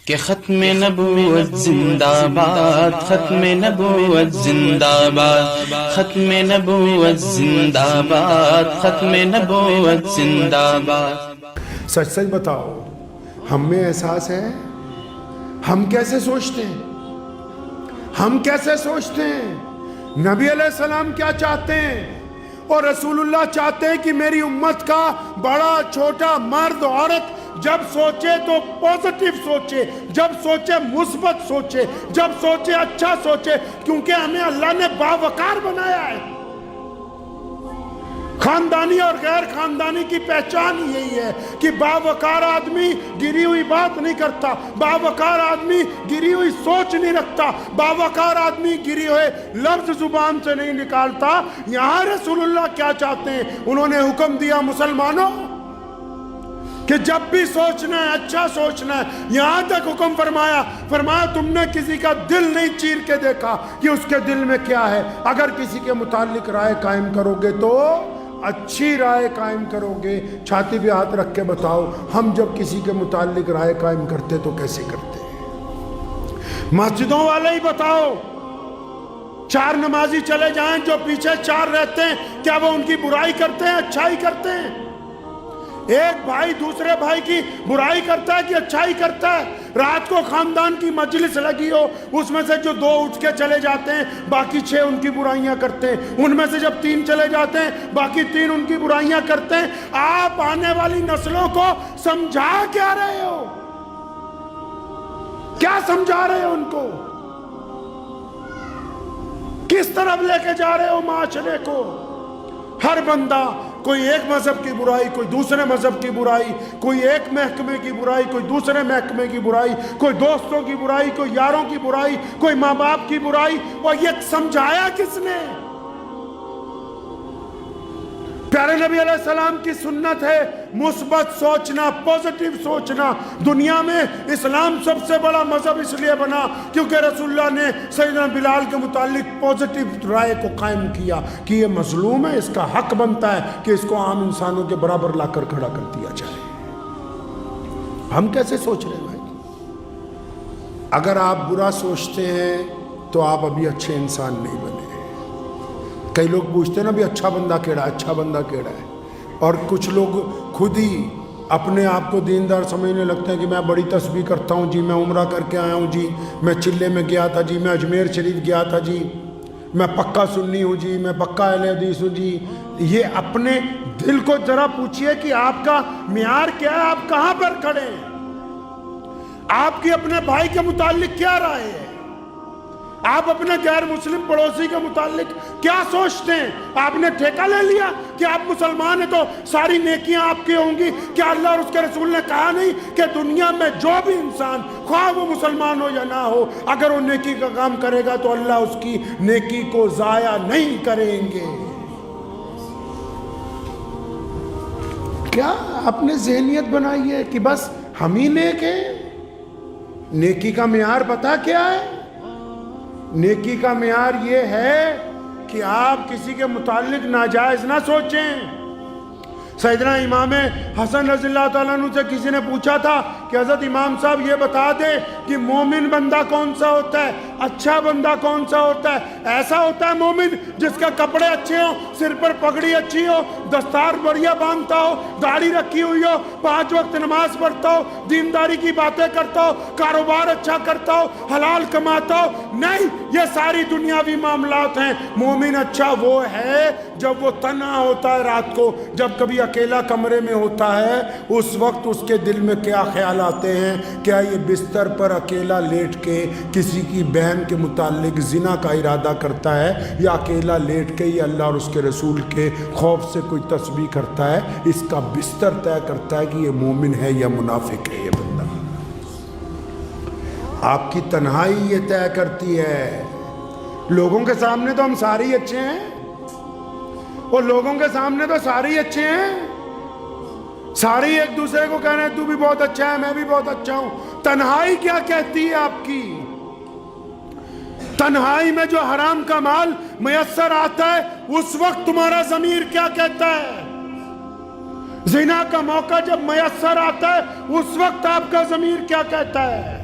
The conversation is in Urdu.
کہ ختم نبوت زندہ باد، ختم نبوت زندہ باد، ختم نبوت زندہ باد، ختم نبوت زندہ باد۔ سچ سچ بتاؤ، ہم میں احساس ہے؟ ہم کیسے سوچتے ہیں؟ ہم کیسے سوچتے ہیں؟ نبی علیہ السلام کیا چاہتے ہیں؟ اور رسول اللہ چاہتے ہیں کہ میری امت کا بڑا چھوٹا مرد عورت جب سوچے تو پوزیٹیو سوچے، جب سوچے مثبت سوچے، جب سوچے اچھا سوچے، کیونکہ ہمیں اللہ نے باوقار بنایا ہے۔ خاندانی اور غیر خاندانی کی پہچان یہی ہے کہ باوقار آدمی گری ہوئی بات نہیں کرتا، باوقار آدمی گری ہوئی سوچ نہیں رکھتا، باوقار آدمی گری ہوئے لفظ زبان سے نہیں نکالتا۔ یہاں رسول اللہ کیا چاہتے ہیں؟ انہوں نے حکم دیا مسلمانوں کہ جب بھی سوچنا ہے اچھا سوچنا ہے۔ یہاں تک حکم فرمایا تم نے کسی کا دل نہیں چیر کے دیکھا کہ اس کے دل میں کیا ہے۔ اگر کسی کے متعلق رائے قائم کرو گے تو اچھی رائے قائم کرو گے۔ چھاتی پہ ہاتھ رکھ کے بتاؤ، ہم جب کسی کے متعلق رائے قائم کرتے تو کیسے کرتے ہیں؟ مسجدوں والے ہی بتاؤ، چار نمازی چلے جائیں، جو پیچھے چار رہتے ہیں، کیا وہ ان کی برائی کرتے ہیں اچھائی کرتے ہیں؟ ایک بھائی دوسرے بھائی کی برائی کرتا ہے کہ اچھائی کرتا ہے؟ رات کو خاندان کی مجلس لگی ہو، اس میں سے جو دو اٹھ کے چلے جاتے ہیں باقی 6 ان کی برائیاں کرتے ہیں، ان میں سے جب 3 چلے جاتے ہیں باقی 3 ان کی برائیاں کرتے ہیں۔ آپ آنے والی نسلوں کو سمجھا کیا رہے ہو؟ کیا سمجھا رہے ہو ان کو؟ کس طرف لے کے جا رہے ہو معاشرے کو؟ ہر بندہ کوئی ایک مذہب کی برائی، کوئی دوسرے مذہب کی برائی، کوئی ایک محکمے کی برائی، کوئی دوسرے محکمے کی برائی، کوئی دوستوں کی برائی، کوئی یاروں کی برائی، کوئی ماں باپ کی برائی۔ اور یہ سمجھایا کس نے؟ پیارے نبی علیہ السلام کی سنت ہے مثبت سوچنا، پوزیٹیو سوچنا۔ دنیا میں اسلام سب سے بڑا مذہب اس لیے بنا کیونکہ رسول اللہ نے سیدنا بلال کے متعلق پوزیٹیو رائے کو قائم کیا کہ یہ مظلوم ہے، اس کا حق بنتا ہے کہ اس کو عام انسانوں کے برابر لا کر کھڑا کر دیا جائے۔ ہم کیسے سوچ رہے ہیں بھائی؟ اگر آپ برا سوچتے ہیں تو آپ ابھی اچھے انسان نہیں بنے۔ کئی لوگ پوچھتے ہیں نا بھی اچھا بندہ کیڑا ہے، اچھا بندہ کیڑا ہے، اور کچھ لوگ خود ہی اپنے آپ کو دیندار سمجھنے لگتے ہیں کہ میں بڑی تسبیح کرتا ہوں جی، میں عمرہ کر کے آیا ہوں جی، میں چلے میں گیا تھا جی، میں اجمیر شریف گیا تھا جی، میں پکا سنی ہوں جی، میں پکا اہل حدیث ہوں جی۔ یہ اپنے دل کو ذرا پوچھئے کہ آپ کا معیار کیا ہے، آپ کہاں پر کھڑے ہیں؟ آپ کی اپنے بھائی کے متعلق کیا رائے ہے؟ آپ اپنے غیر مسلم پڑوسی کے متعلق کیا سوچتے ہیں؟ آپ نے ٹھیکہ لے لیا کہ آپ مسلمان ہیں تو ساری نیکیاں آپ کی ہوں گی؟ کیا اللہ اور اس کے رسول نے کہا نہیں کہ دنیا میں جو بھی انسان خواہ وہ مسلمان ہو یا نہ ہو، اگر وہ نیکی کا کام کرے گا تو اللہ اس کی نیکی کو ضائع نہیں کریں گے؟ کیا اپنے ذہنیت بنائی ہے کہ بس ہم ہی نیک ہیں؟ نیکی کا معیار پتہ کیا ہے؟ نیکی کا معیار یہ ہے کہ آپ کسی کے متعلق ناجائز نہ سوچیں۔ سیدنا امام حسن رضی اللہ تعالیٰ عنہ سے کسی نے پوچھا تھا کہ حضرت امام صاحب یہ بتا دیں کہ مومن بندہ کون سا ہوتا ہے، اچھا بندہ کون سا ہوتا ہے؟ ایسا ہوتا ہے مومن جس کا کپڑے اچھے ہوں، سر پر پگڑی اچھی ہو، دستار بڑھیا باندھتا ہو، داڑھی رکھی ہوئی ہو، 5 وقت نماز پڑھتا ہو، دینداری کی باتیں کرتا ہو، کاروبار اچھا کرتا ہو، حلال کماتا ہو۔ نہیں، یہ ساری دنیاوی معاملات ہیں۔ مومن اچھا وہ ہے جب وہ تنہا ہوتا ہے رات کو، جب کبھی اکیلا کمرے میں ہوتا ہے، اس وقت اس کے دل میں کیا خیال آتے ہیں؟ کیا یہ بستر پر اکیلا لیٹ کے کسی کی بہن کے متعلق زنا کا ارادہ کرتا ہے، یا اکیلا لیٹ کے یہ اللہ اور اس کے رسول کے خوف سے کوئی تسبیح کرتا ہے؟ اس کا بستر طے کرتا ہے کہ یہ مومن ہے یا منافق ہے یہ بندہ۔ آپ کی تنہائی یہ طے کرتی ہے۔ لوگوں کے سامنے تو ہم سارے ہی اچھے ہیں، اور لوگوں کے سامنے تو سارے ہی اچھے ہیں، سارے ایک دوسرے کو کہہ رہے ہیں تو بھی بہت اچھا ہے، میں بھی بہت اچھا ہوں۔ تنہائی کیا کہتی ہے آپ کی؟ تنہائی میں جو حرام کا مال میسر آتا ہے اس وقت تمہارا ضمیر کیا کہتا ہے؟ زنا کا موقع جب میسر آتا ہے اس وقت آپ کا ضمیر کیا کہتا ہے؟